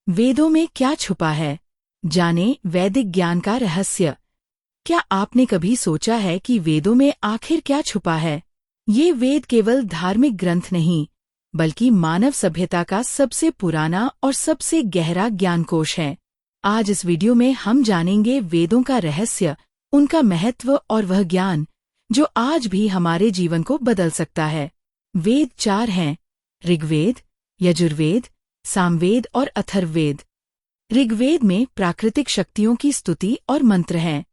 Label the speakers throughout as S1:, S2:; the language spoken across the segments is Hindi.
S1: वेदों में क्या छुपा है? जानें वैदिक ज्ञान का रहस्य। क्या आपने कभी सोचा है कि वेदों में आखिर क्या छुपा है? ये वेद केवल धार्मिक ग्रंथ नहीं, बल्कि मानव सभ्यता का सबसे पुराना और सबसे गहरा ज्ञानकोश है। आज इस वीडियो में हम जानेंगे वेदों का रहस्य, उनका महत्व और वह ज्ञान जो आज भी हमारे जीवन को बदल सकता है। वेद 4 हैं: ऋग्वेद, यजुर्वेद, सामवेद और अथर्ववेद। ऋग्वेद में प्राकृतिक शक्तियों की स्तुति और मंत्र हैं।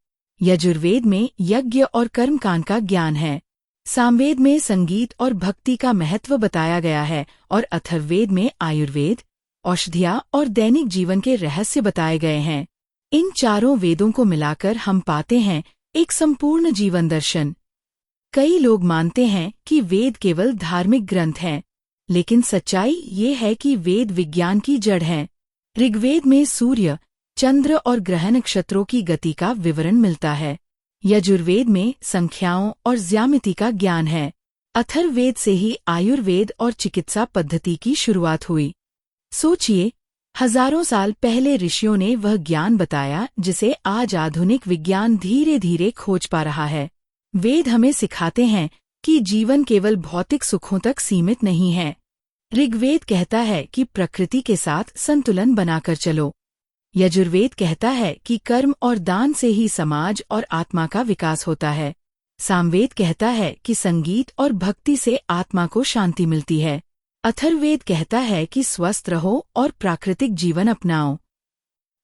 S1: यजुर्वेद में यज्ञ और कर्मकांड का ज्ञान है। सामवेद में संगीत और भक्ति का महत्व बताया गया है और अथर्ववेद में आयुर्वेद, औषधियाँ और दैनिक जीवन के रहस्य बताए गए हैं। इन चारों वेदों को मिलाकर हम पाते हैं एक संपूर्ण जीवन दर्शन। कई लोग मानते हैं कि वेद केवल धार्मिक ग्रंथ हैं, लेकिन सच्चाई ये है कि वेद विज्ञान की जड़ हैं। ऋग्वेद में सूर्य, चंद्र और ग्रह नक्षत्रों की गति का विवरण मिलता है। यजुर्वेद में संख्याओं और ज्यामिति का ज्ञान है। अथर्ववेद से ही आयुर्वेद और चिकित्सा पद्धति की शुरुआत हुई। सोचिए, हजारों साल पहले ऋषियों ने वह ज्ञान बताया जिसे आज आधुनिक विज्ञान धीरे धीरे खोज पा रहा है। वेद हमें सिखाते हैं कि जीवन केवल भौतिक सुखों तक सीमित नहीं है। ऋग्वेद कहता है कि प्रकृति के साथ संतुलन बनाकर चलो। यजुर्वेद कहता है कि कर्म और दान से ही समाज और आत्मा का विकास होता है। सामवेद कहता है कि संगीत और भक्ति से आत्मा को शांति मिलती है। अथर्ववेद कहता है कि स्वस्थ रहो और प्राकृतिक जीवन अपनाओ।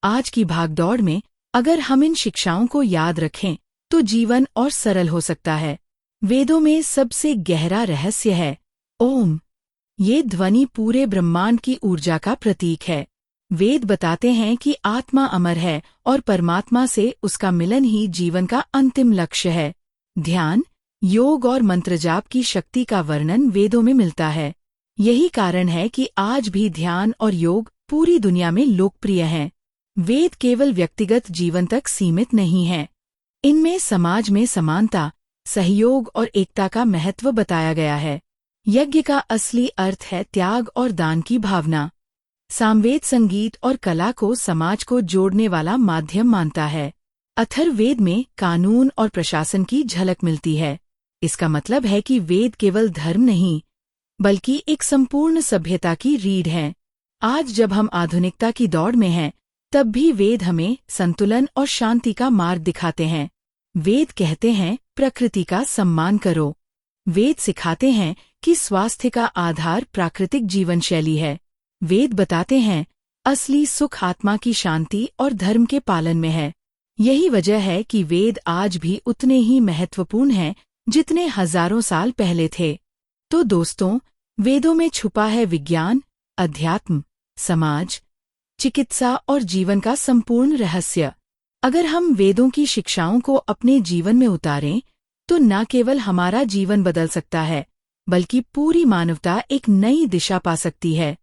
S1: आज की भागदौड़ में अगर हम इन शिक्षाओं को याद रखें तो जीवन और सरल हो सकता है। वेदों में सबसे गहरा रहस्य है ओम। ये ध्वनि पूरे ब्रह्मांड की ऊर्जा का प्रतीक है। वेद बताते हैं कि आत्मा अमर है और परमात्मा से उसका मिलन ही जीवन का अंतिम लक्ष्य है। ध्यान, योग और मंत्रजाप की शक्ति का वर्णन वेदों में मिलता है। यही कारण है कि आज भी ध्यान और योग पूरी दुनिया में लोकप्रिय हैं। वेद केवल व्यक्तिगत जीवन तक सीमित नहीं हैं। इनमें समाज में समानता, सहयोग और एकता का महत्व बताया गया है। यज्ञ का असली अर्थ है त्याग और दान की भावना। सामवेद संगीत और कला को समाज को जोड़ने वाला माध्यम मानता है। अथर्ववेद में कानून और प्रशासन की झलक मिलती है। इसका मतलब है कि वेद केवल धर्म नहीं, बल्कि एक संपूर्ण सभ्यता की रीढ़ है। आज जब हम आधुनिकता की दौड़ में हैं, तब भी वेद हमें संतुलन और शांति का मार्ग दिखाते हैं। वेद कहते हैं प्रकृति का सम्मान करो। वेद सिखाते हैं कि स्वास्थ्य का आधार प्राकृतिक जीवन शैली है। वेद बताते हैं असली सुख आत्मा की शांति और धर्म के पालन में है। यही वजह है कि वेद आज भी उतने ही महत्वपूर्ण हैं जितने हजारों साल पहले थे। तो दोस्तों, वेदों में छुपा है विज्ञान, अध्यात्म, समाज, चिकित्सा और जीवन का संपूर्ण रहस्य। अगर हम वेदों की शिक्षाओं को अपने जीवन में उतारें तो न केवल हमारा जीवन बदल सकता है, बल्कि पूरी मानवता एक नई दिशा पा सकती है।